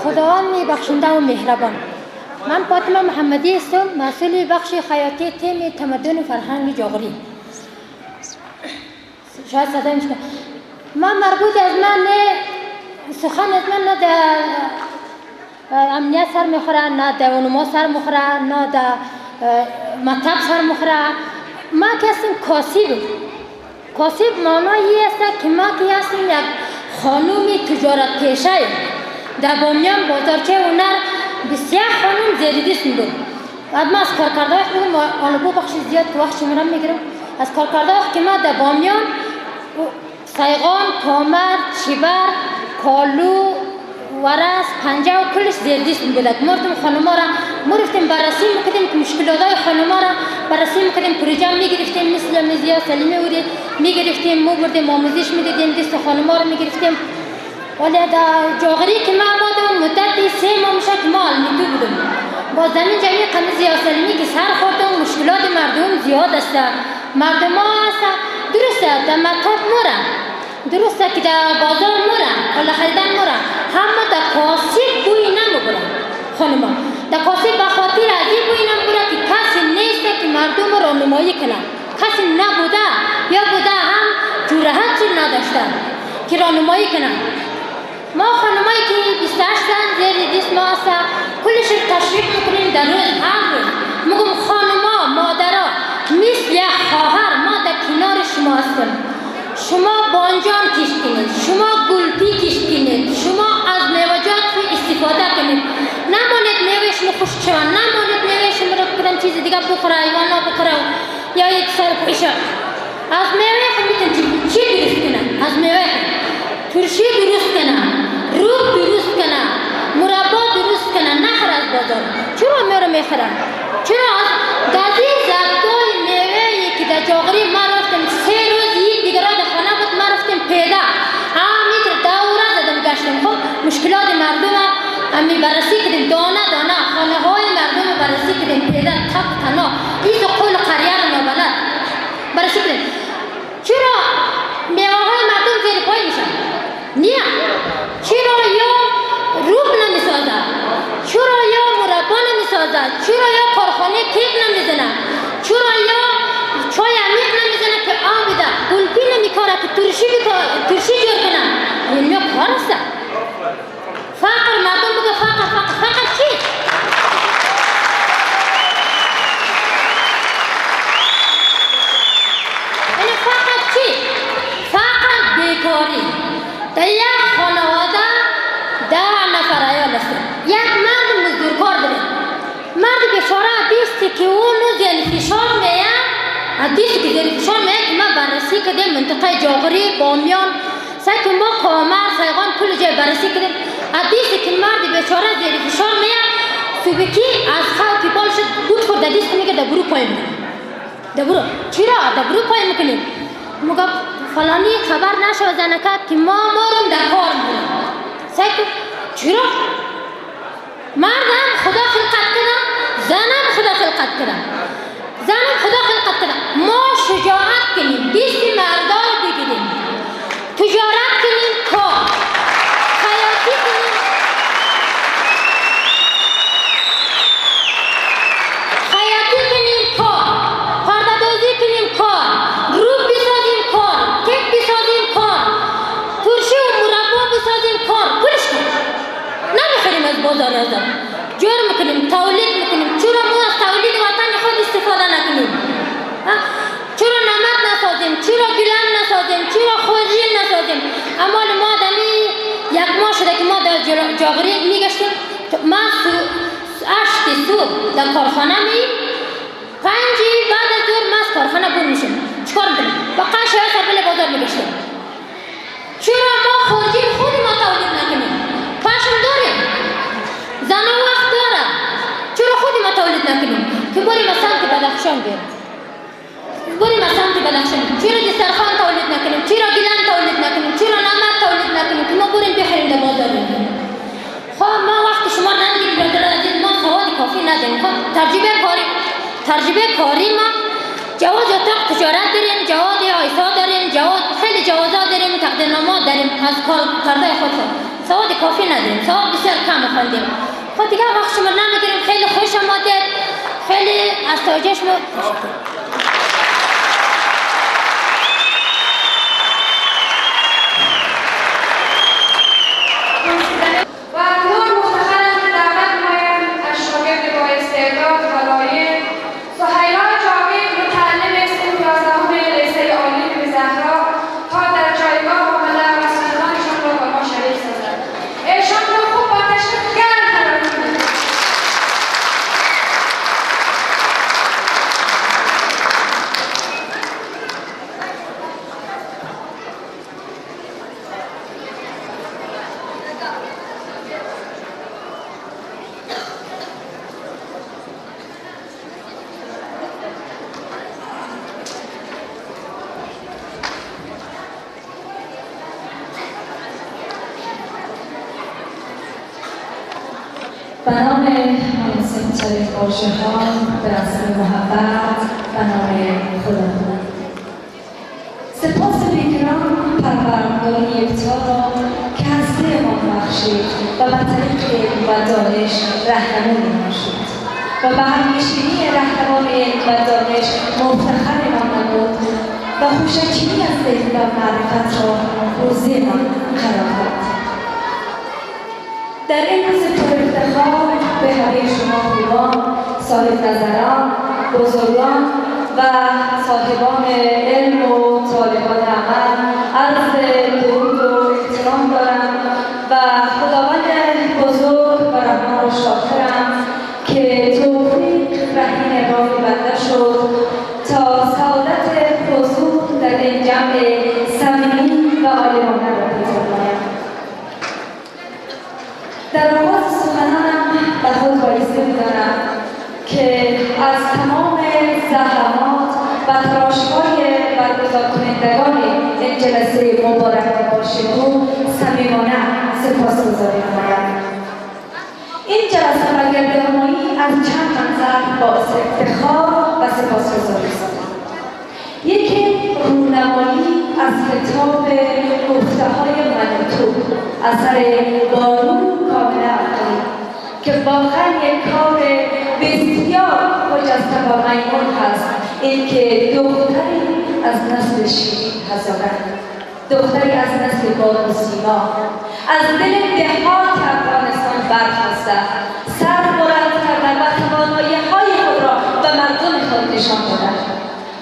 خداوند بخشنده و مهربان. من فاطمه محمدی هستم، مسئول بخش خیاطی تیم تمدن و فرهنگ جاغوری. شاید صدای میشه. من مربوط از من نه سخن از من نه در امنیت سر میخوره، نه در علما سر میخوره، نه در مطب سر میخوره. ما که هستیم کاسب. کاسب معنایی است که ما که هستیم یک خانوم تجارت پیشه. در بامیان بازارچه هنر بسیار خانوم زیردست بود. بعد ما از کارکردهای خودم آنبو بخش زیاد که وقت شمارم میگیرم. از کارکردهای که ما در بامیان سایغان، کامر، چیبر، کالو، ورس، پنجه و کلش زیردست بود. مردم خانوما را رفتیم بررسی میکردیم که مشکلاتهای خانوما را بررسی میکردیم، پروژه میگرفتیم مثل مزیا سلیمی وری میگرفتیم، ما بردیم آموزش میدادیم، دست خانوما را میگرفتیم. ولی در جاغوری که ما آمدم مدت 3 ماه میشه که ما علمیدو بودم. با زمین جمعی قمزیا سلیمی که سر خوردم، مشکلات مردم زیاد است. مردم ها است درسته در مکتب مورن، درسته که در بازار مورن، حالا خریدن مورن، همه در کاسب بوی نمبرن. خانما در کاسب بخاطر از این بوی نمبرن که کسی نیست که مردم را نمایی کنن. کسی نبوده یا بوده هم جرأت نداشتن که راهنمایی کنن. ما خانمایی که 28 سال زیر دست ما است، کلش تشریف میکنیم در روز هر روز. میگم خانما، مادرها، مثل یک خواهر ما در کنار شما هستیم. شما بانجان کش کنید، شما گلپی کش کنید، شما از میوه‌جات استفاده کنید. نمانید میوهش خوش شوند، نمانید میوهش رو بکنن چیز دیگه بخوره، حیوانا بخوره یا یک سر پیشه. از میوه خود میتونید چی درست کنن؟ از میوه ترشی درست کنن، روب درست کنن، مربا درست کنن، نخور از بازار. چرا میوه میخورن؟ چرا در این زبطای میوهی که در جاغوری ما رفتیم 3 روز یک دیگر را در خانه بود، ما رفتیم پیدا همینطور دوره زدم گشتیم. خب مشکلات مردم همی بررسی کردیم، دانه دانه خانه های مردم بررسی کردیم، پیدا تک تنها این قول قریه رو نابلد بررسی کردیم. چرا میوه های مردم زیر پای میشن؟ نیا چرا یا روب نمیسازد، چرا یا مربا نمیسازد، چرا یا کارخانه کیک نمیزنه، چرا یا چای عمیق نمیزنه که آب بده، گلپی نمیکاره که ترشی جور کنه. این کار است. فقر مردم بگه فقر چی؟ این فقر چی؟ فقر بیکاری. در یک خانواده 10 نفر عیال است. یک مرد مزدورکار داره. مرد بیچاره دیستی که اون زیر فشار میاد، دیستی که زیر فشار میاد که ما بررسی کردیم منطقه جاغوری بامیان، سعی که ما کامر، سایغان کل جای بررسی کردیم. دیستی که مرد بیچاره زیر فشار میاد، صبحی از خواب که بالش بود خورد دیست میگه در برو پای میکنیم. در برو چرا؟ در برو پای میکنیم. مگه فلانی خبر نشو زنکت که ما رو در کار میکنیم. سعی که چرا؟ مرد هم خدا خلقت کنه، زن هم خدا خلقت کنه. زن هم خدا خلقت کنه. ما شجاعت کنیم، دست مردا رو بگیریم، تجارت کنیم، کار خیاطی کنیم، خیاطی کنیم، کار پرده‌دوزی کنیم، کار روب بسازیم، کار کیک بسازیم، کار ترشی و مربا بسازیم، کار کلش کنیم. نمیخوریم از بازار ازم، جور میکنیم، تولید میکنیم. چرا ما از تولید وطن خود استفاده نکنیم؟ چرا نمد نسازیم؟ چرا گلن نسازیم؟ چرا خورجین نسازیم؟ اما ما دمی 1 ماه شده که ما در جاغوری میگشتیم. ما 8 صبح در کارخانه میم، 5 بعد از ظهر ما از کارخانه بور میشیم. چکار میکنیم؟ با قش های سرپل بازار میگشتیم. چرا ما خورجین خودی ما تولید نکنیم؟ پشم داریم، زن وقت داره، چرا خودی ما تولید نکنیم؟ که بریم از سمت بدخشان بریم، بریم از سمت بدخشان، چرا دسترخوان تولید نکنیم؟ چرا گلن تولید نکنیم؟ چرا نمک تولید نکنیم که ما بریم بخریم در بازار بگیریم؟ خب ما وقت شما نندیم برادر عزیز، ما سواد کافی نداریم. خب تجربه کاری ما جواز اتاق تجارت داریم، جواز آیسا داریم، جواز خیلی جوازات داریم، تقدیرنامه داریم از کار کرده خود. سواد کافی نداریم، سواد بسیار کم خوندیم. خب دیگه وقت شما نمیگیریم. خیلی خوش آمدید، خیلی از توجه شما به نام مناسب‌ترین واژه‌ها به رسم محبت به نام خداوند. سپاس بیکران پروردگار یکتا را که هستی‌مان بخشید و به طریق علم و دانش رهنمونمان شد و به همنشینی رهنمان علم و دانش مفتخرمان نمود و خوشچینی از علم و معرفت را حوزه‌مان قرار داد. در این روز پرافتخار به همه شما خوبان، صاحب نظران، بزرگان و صاحبان علم و طالبان عمل عرض درود و احترام دارم و خداوند بزرگ و رحمان و شاکرم که توفیق رهین راه بنده شد تا سعادت حضور در این جمع صمیمی و عالمانه را پیدا کنم. در آغاز سخنانم به خود بایسته می‌دانم که از تمام زحمات و تلاش‌های برگزار کنندگان این جلسه مبارک و باشکوه صمیمانه سپاسگزاری می‌کنم. این جلسه و گردهمایی از چند منظر باعث افتخار و سپاسگزاری است. یکی رونمایی از کتاب گفته‌های منوتو اثر بانو کامل عقلی که واقعا یک کار بسیار خجسته و میمون هست. این که دختری از نسل شیرین هزاره، دختری از نسل بانو سیما از دل دهات افغانستان برخاسته، سر بلند کرده و توانایی‌های خود را به مردم خود نشان داده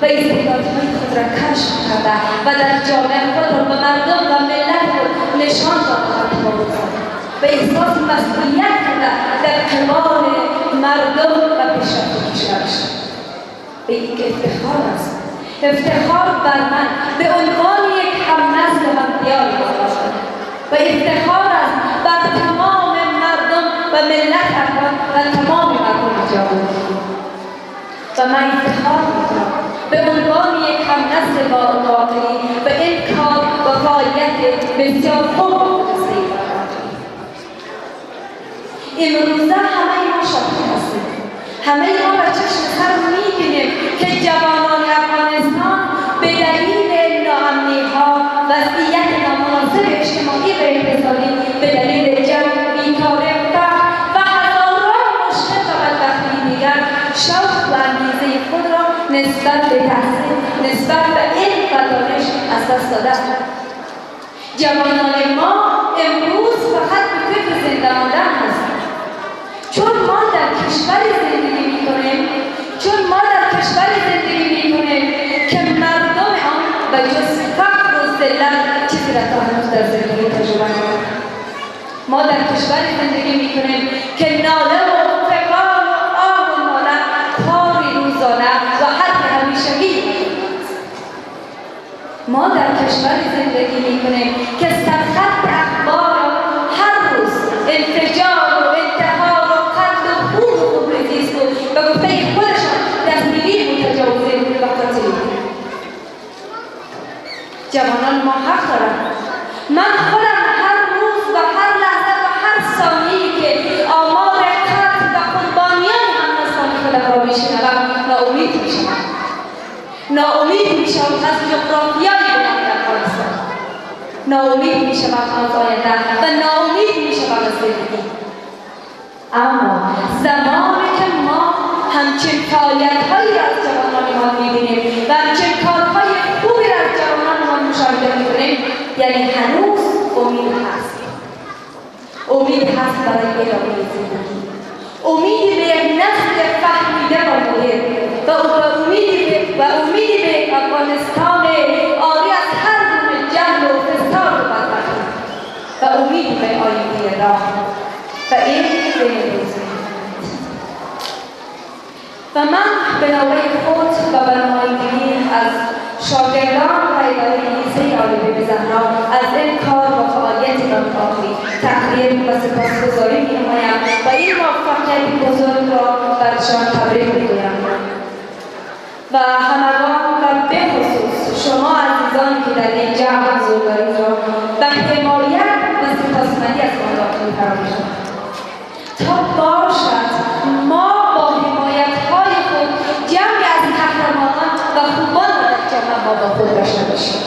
و استعدادهای خود را کشف کرده و در جامعه خود را به مردم و ملت خود نشان داده و احساس مسئولیت کرده در کنار مردم و پیشرفت کشورش. به این افتخار است. افتخار بر من به عنوان یک همنسل و همدیار باشد و افتخار است بر تمام مردم و ملت افغان و تمام مردم جهان. و من افتخار می‌کنم به عنوان یک همنسل واقعی به این کار و فعالیت بسیار خوب هستیم. امروزه همه ما شاهد هستیم. همه ما به چشم خود می‌بینیم که جوانان افغانستان به دلیل ناامنی‌ها، وضعیت نامناسب اجتماعی و اقتصادی، به دلیل جنگ، بیکاری، فقر و هزاران مشکل و بدبختی دیگر شوق و انگیزه خود را نسبت به تحصیل، نسبت به علم و دانش از دست دادند. جوانان ما امروز فقط به فکر زنده ماندن هستند. چون ما در کشوری زندگی می‌کنیم، چون ما در کشوری زندگی می‌کنیم که مردم آن به جز فقر و ذلت چیزی را تا هنوز در زندگی تجربه نکردند. ما در کشوری زندگی می‌کنیم که ناله و فغان و آه و ناله کاری روزانه و حد همیشگی. ما در کشوری زندگی می‌کنیم که سرخط اخبار هر روز انفجار و انتحار و قتل و خون و خونریزی است و به گفته خودشان دستگیری متجاوزین و قتل. جوانان ما حق دارند. من خودم هر روز و هر لحظه و هر ثانیه‌ای که آمار قتل و قربانیان همنسلان خودم را می‌شنوم ناامید می‌شوم. ناامید می‌شوم از جغرافیای بلند افغانستان. ناامید میشوم از آینده و ناامید میشوم از زندگی. اما زمانی که ما همچین فعالیت‌هایی از جوانانمان می‌بینیم و همچین کارهای خوبی از جوانانمان مشاهده می‌کنیم، یعنی هنوز امید هست. امید هست برای ادامه زندگی. امیدی به یک نسل فهمیده و مدیر و امیدی به افغانستان آری از هر گونه جنگ و فساد و بدبختی و امیدی به آینده راه و این به امروز. و من به نوبه خود و به نمایندگی از شاگردان و اداره لیسه عالی بیبی زهرا از این کار و فعالیت دانشگاهی تقدیر و سپاسگزاری می‌نمایم و این موفقیت بزرگ را برشان تبریک می‌گویم. و همگان و به خصوص شما عزیزانی که در این جمع حضور دارید را به حمایت و سپاسمندی از ما داخل قرار می‌دهم تا باشد ما با حمایت‌های خود جمعی از قهرمانان و خوبان را در جامعه ما با خود داشته باشیم.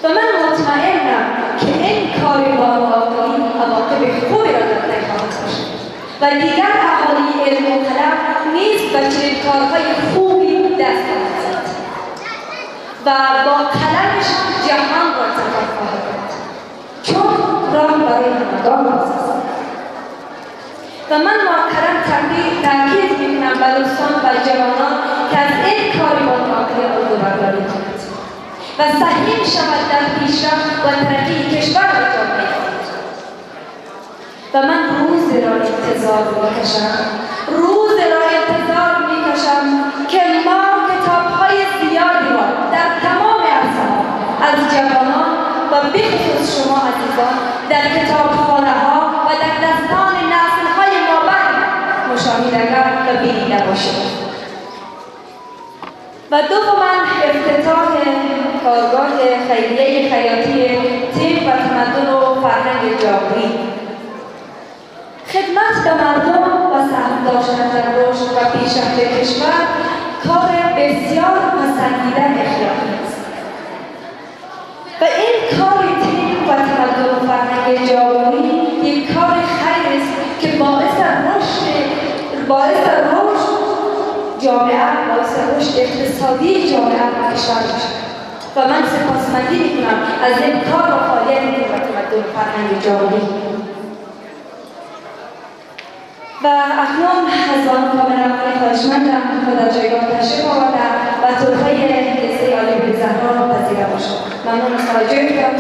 و من مطمئنم که این کار بانوآفرین عواقب خوبی را در پی خواهد داشت و دیگر اهالی علم و قلم نیز به چنین کارهای خوبی دست خواهد زد و با قلمش جهان را تغییر خواهد داد، چون راه برای همگان باز است. و من مؤخراً تاکید می‌کنم به دوستان و جوانان که از این کار بانوآفرین عهده‌برداری کنند و سهیم شود در پیشرفت و ترقی کشور و جامعه خود. و من روزی را انتظار می‌کشم که ما کتاب‌های زیادی را در تمام عرصه‌ها از جوانان و بخصوص شما عزیزان در کتابخانه‌ها و در دستان نسل‌های مابعد مشاهده‌گر و بیننده باشیم. و دوماً افتتاح کارگاه خیریه خیاطی طب و تمدن و فرهنگ جامعی. خدمت به مردم و سهم داشتن در رشد و پیشرفت کشور کار بسیار پسندیده اخلاقی است. و این کار طب و تمدن و فرهنگ جامعی یک کار خیر است که باعث رشد جامعه، باعث رشد اقتصادی جامعه و کشور باشد. و من سپاسمندی می‌کنم از این کار و فعالیت طب و تمدن و فرهنگ جامعی. و اکنون از بانو کامرانی خواهشمندم خود از جایگاه تشریف آورده و تحفه لیسه عالی بیبی زهرا را پذیرا باشد. ممنون از توجهتان.